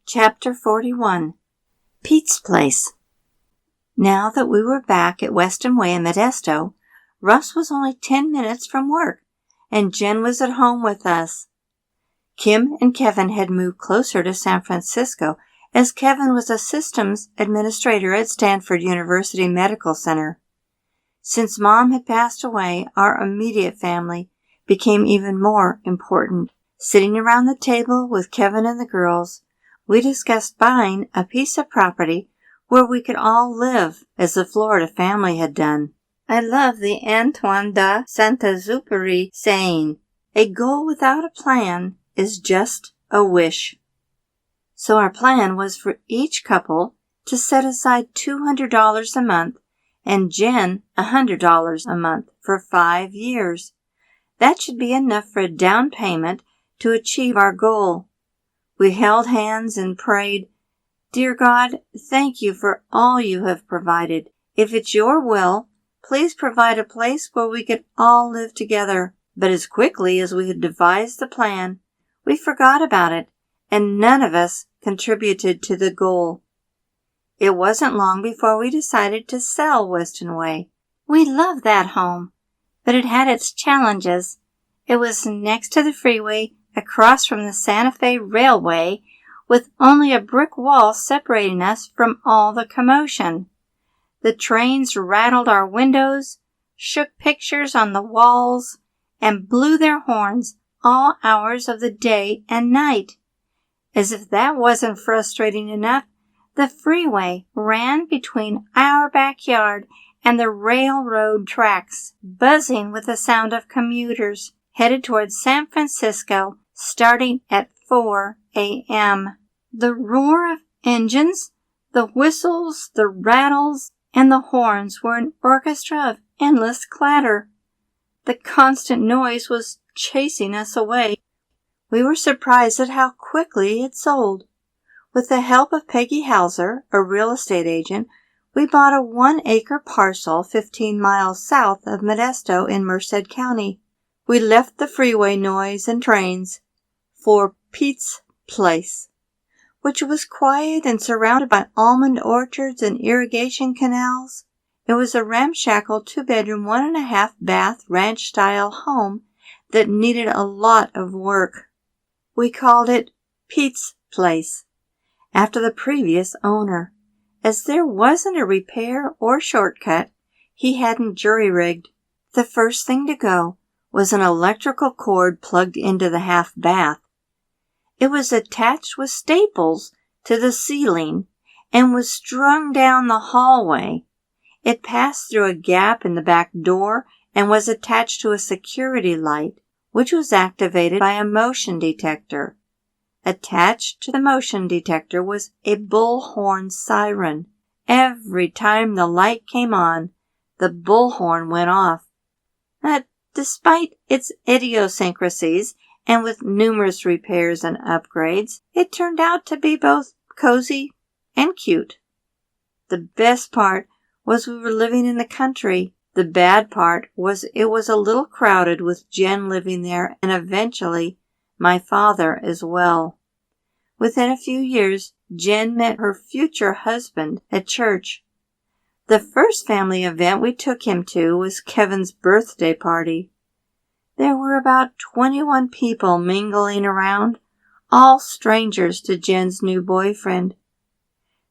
Chapter 41. Pete's Place. Now that we were back at Weston Way in Modesto, Russ was only 10 minutes from work, and Jen was at home with us. Kim and Kevin had moved closer to San Francisco, as Kevin was a systems administrator at Stanford University Medical Center. Since Mom had passed away, our immediate family became even more important. Sitting around the table with Kevin and the girls, we discussed buying a piece of property where we could all live, as the Florida family had done. I love the Antoine de Saint-Exupéry saying, "A goal without a plan is just a wish." So our plan was for each couple to set aside $200 a month and Jen $100 a month for 5 years. That should be enough for a down payment to achieve our goal. We held hands and prayed, "Dear God, thank you for all you have provided. If it's your will, please provide a place where we could all live together." But as quickly as we had devised the plan, we forgot about it, and none of us contributed to the goal. It wasn't long before we decided to sell Weston Way. We loved that home, but it had its challenges. It was next to the freeway, across from the Santa Fe Railway, with only a brick wall separating us from all the commotion. The trains rattled our windows, shook pictures on the walls, and blew their horns all hours of the day and night. As if that wasn't frustrating enough, the freeway ran between our backyard and the railroad tracks, buzzing with the sound of commuters headed towards San Francisco, starting at 4 a.m. The roar of engines, the whistles, the rattles, and the horns were an orchestra of endless clatter. The constant noise was chasing us away. We were surprised at how quickly it sold. With the help of Peggy Hauser, a real estate agent, we bought a 1-acre parcel 15 miles south of Modesto in Merced County. We left the freeway noise and trains for Pete's Place, which was quiet and surrounded by almond orchards and irrigation canals. It was a ramshackle 2-bedroom, 1.5-bath ranch-style home that needed a lot of work. We called it Pete's Place, after the previous owner. As there wasn't a repair or shortcut, he hadn't jury-rigged. The first thing to go was an electrical cord plugged into the half-bath. It was attached with staples to the ceiling and was strung down the hallway. It passed through a gap in the back door and was attached to a security light, which was activated by a motion detector. Attached to the motion detector was a bullhorn siren. Every time the light came on, the bullhorn went off. Despite its idiosyncrasies, and with numerous repairs and upgrades, it turned out to be both cozy and cute. The best part was we were living in the country. The bad part was it was a little crowded with Jen living there and eventually my father as well. Within a few years, Jen met her future husband at church. The first family event we took him to was Kevin's birthday party. There were about 21 people mingling around, all strangers to Jen's new boyfriend.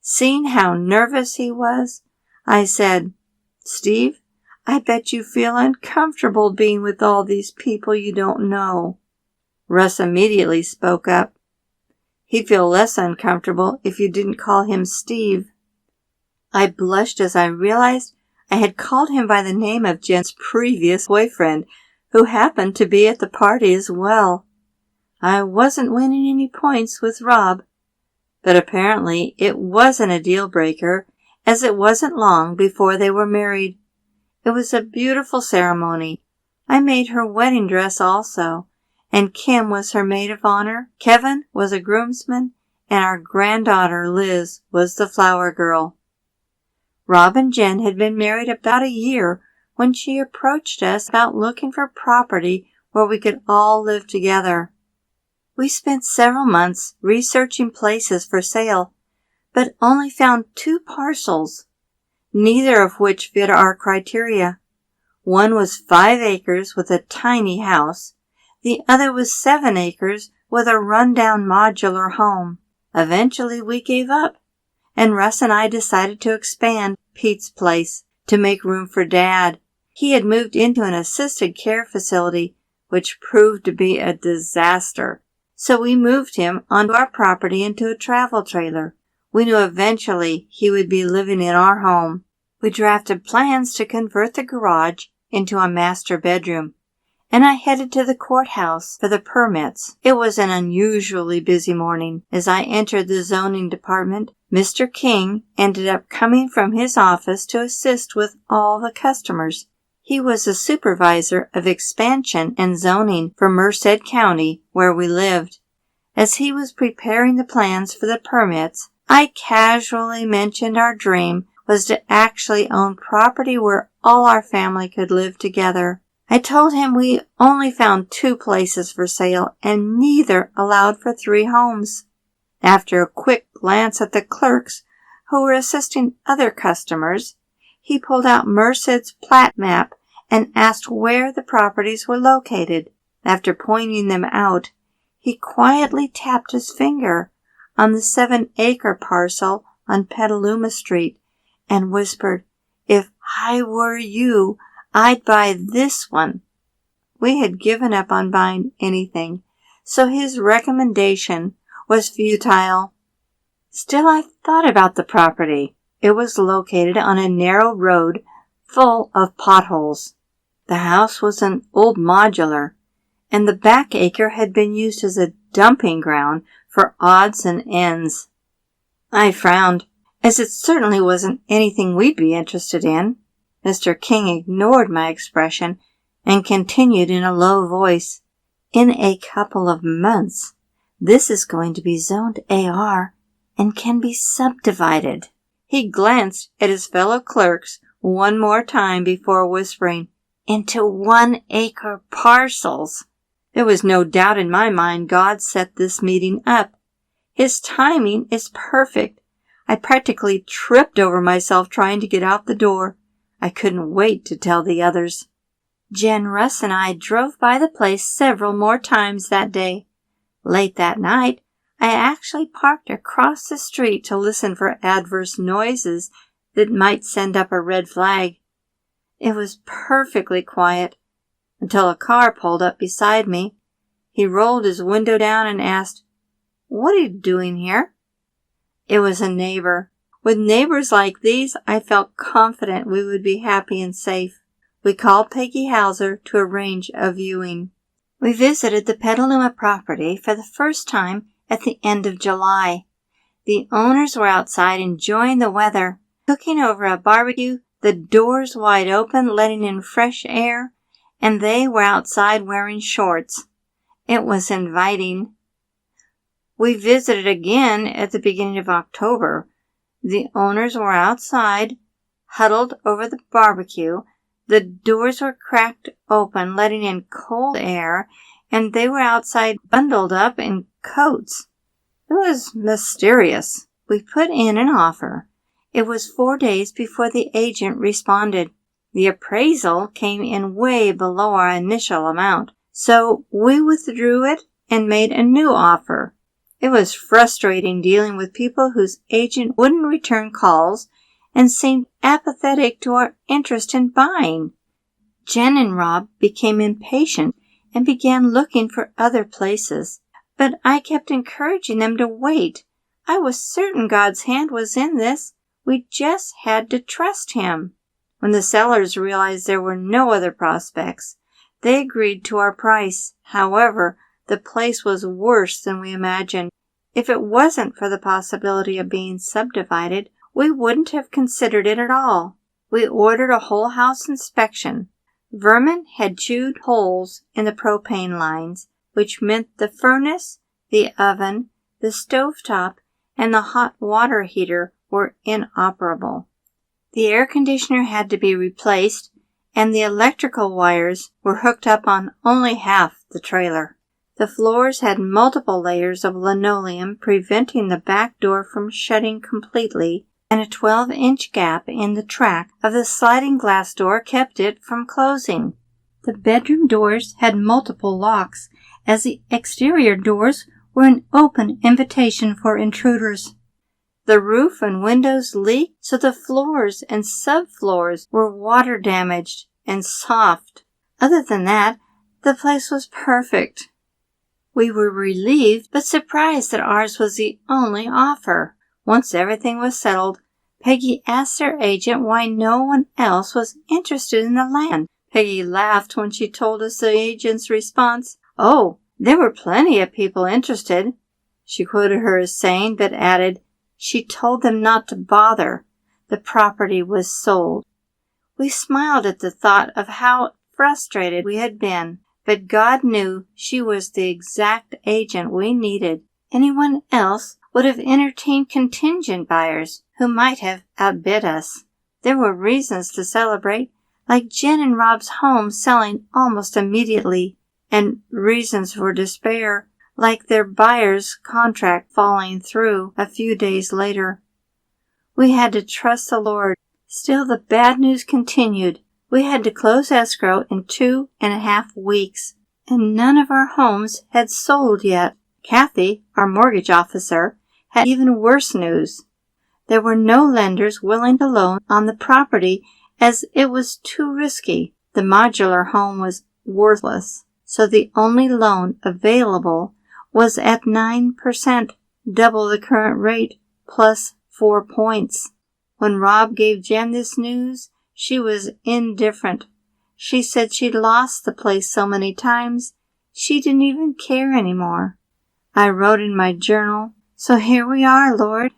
Seeing how nervous he was, I said, "Steve, I bet you feel uncomfortable being with all these people you don't know." Russ immediately spoke up. "He'd feel less uncomfortable if you didn't call him Steve." I blushed as I realized I had called him by the name of Jen's previous boyfriend, who happened to be at the party as well. I wasn't winning any points with Rob, but apparently it wasn't a deal breaker, as it wasn't long before they were married. It was a beautiful ceremony. I made her wedding dress also, and Kim was her maid of honor, Kevin was a groomsman, and our granddaughter Liz was the flower girl. Rob and Jen had been married about a year when she approached us about looking for property where we could all live together. We spent several months researching places for sale, but only found 2 parcels, neither of which fit our criteria. One was 5 acres with a tiny house. The other was 7 acres with a rundown modular home. Eventually we gave up, and Russ and I decided to expand Pete's place to make room for Dad. He had moved into an assisted care facility, which proved to be a disaster. So we moved him onto our property into a travel trailer. We knew eventually he would be living in our home. We drafted plans to convert the garage into a master bedroom, and I headed to the courthouse for the permits. It was an unusually busy morning. As I entered the zoning department, Mr. King ended up coming from his office to assist with all the customers. He was the supervisor of expansion and zoning for Merced County, where we lived. As he was preparing the plans for the permits, I casually mentioned our dream was to actually own property where all our family could live together. I told him we only found 2 places for sale and neither allowed for 3 homes. After a quick glance at the clerks who were assisting other customers, he pulled out Merced's plat map and asked where the properties were located. After pointing them out, he quietly tapped his finger on the 7-acre parcel on Petaluma Street and whispered, "If I were you, I'd buy this one." We had given up on buying anything, so his recommendation was futile. Still, I thought about the property. It was located on a narrow road full of potholes. The house was an old modular, and the back acre had been used as a dumping ground for odds and ends. I frowned, as it certainly wasn't anything we'd be interested in. Mr. King ignored my expression and continued in a low voice, "In a couple of months, this is going to be zoned AR and can be subdivided." He glanced at his fellow clerks one more time before whispering, "Into 1-acre parcels." There was no doubt in my mind God set this meeting up. His timing is perfect. I practically tripped over myself trying to get out the door. I couldn't wait to tell the others. Jen, Russ, and I drove by the place several more times that day. Late that night, I actually parked across the street to listen for adverse noises that might send up a red flag. It was perfectly quiet until a car pulled up beside me. He rolled his window down and asked, "What are you doing here?" It was a neighbor. With neighbors like these, I felt confident we would be happy and safe. We called Peggy Hauser to arrange a viewing. We visited the Petaluma property for the first time at the end of July. The owners were outside enjoying the weather, cooking over a barbecue, the doors wide open, letting in fresh air, and they were outside wearing shorts. It was inviting. We visited again at the beginning of October. The owners were outside, huddled over the barbecue. The doors were cracked open, letting in cold air, and they were outside bundled up in coats. It was mysterious. We put in an offer. It was 4 days before the agent responded. The appraisal came in way below our initial amount, so we withdrew it and made a new offer. It was frustrating dealing with people whose agent wouldn't return calls and seemed apathetic to our interest in buying. Jen and Rob became impatient and began looking for other places, but I kept encouraging them to wait. I was certain God's hand was in this. We just had to trust Him. When the sellers realized there were no other prospects, they agreed to our price. However, the place was worse than we imagined. If it wasn't for the possibility of being subdivided, we wouldn't have considered it at all. We ordered a whole house inspection. Vermin had chewed holes in the propane lines, which meant the furnace, the oven, the stovetop, and the hot water heater were inoperable. The air conditioner had to be replaced, and the electrical wires were hooked up on only half the trailer. The floors had multiple layers of linoleum, preventing the back door from shutting completely, and a 12-inch gap in the track of the sliding glass door kept it from closing. The bedroom doors had multiple locks, as the exterior doors were an open invitation for intruders. The roof and windows leaked, so the floors and subfloors were water damaged and soft. Other than that, the place was perfect. We were relieved but surprised that ours was the only offer. Once everything was settled, Peggy asked their agent why no one else was interested in the land. Peggy laughed when she told us the agent's response. "Oh, there were plenty of people interested," she quoted her as saying, but added, "She told them not to bother. The property was sold." We smiled at the thought of how frustrated we had been, but God knew she was the exact agent we needed. Anyone else would have entertained contingent buyers who might have outbid us. There were reasons to celebrate, like Jen and Rob's home selling almost immediately, and reasons for despair, like their buyer's contract falling through a few days later. We had to trust the Lord. Still, the bad news continued. We had to close escrow in 2.5 weeks, and none of our homes had sold yet. Kathy, our mortgage officer, had even worse news. There were no lenders willing to loan on the property as it was too risky. The modular home was worthless, so the only loan available was at 9%, double the current rate, plus 4 points. When Rob gave Jen this news, she was indifferent. She said she'd lost the place so many times, she didn't even care anymore. I wrote in my journal, "So here we are, Lord,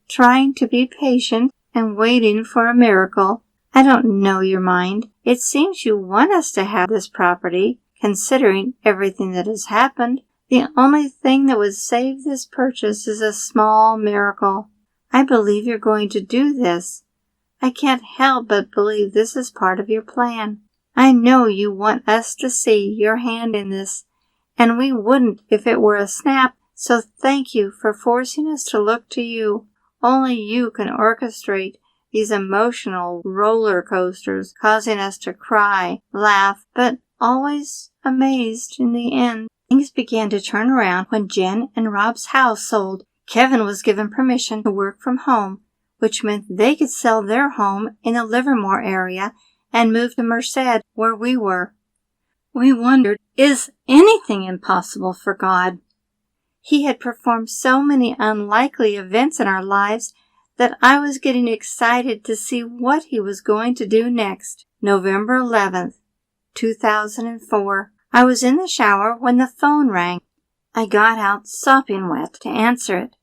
trying to be patient and waiting for a miracle. I don't know your mind. It seems you want us to have this property, considering everything that has happened. The only thing that would save this purchase is a small miracle. I believe you're going to do this. I can't help but believe this is part of your plan. I know you want us to see your hand in this, and we wouldn't if it were a snap, so thank you for forcing us to look to you. Only you can orchestrate these emotional roller coasters, causing us to cry, laugh, but always amazed in the end." Things began to turn around when Jen and Rob's house sold. Kevin was given permission to work from home, which meant they could sell their home in the Livermore area and move to Merced, where we were. We wondered, is anything impossible for God? He had performed so many unlikely events in our lives that I was getting excited to see what he was going to do next. November 11th, 2004. I was in the shower when the phone rang. I got out sopping wet to answer it.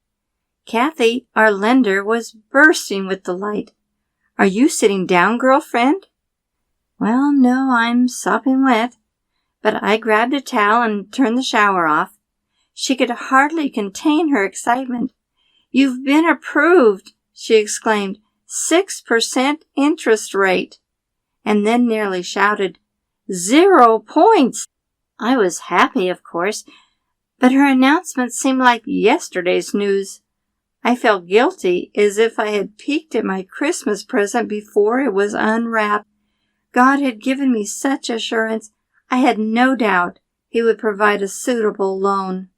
Kathy, our lender, was bursting with delight. "Are you sitting down, girlfriend?" "Well, no, I'm sopping wet." But I grabbed a towel and turned the shower off. She could hardly contain her excitement. "You've been approved," she exclaimed. 6% interest rate. And then nearly shouted, 0 points. I was happy, of course, but her announcement seemed like yesterday's news. I felt guilty, as if I had peeked at my Christmas present before it was unwrapped. God had given me such assurance, I had no doubt he would provide a suitable loan.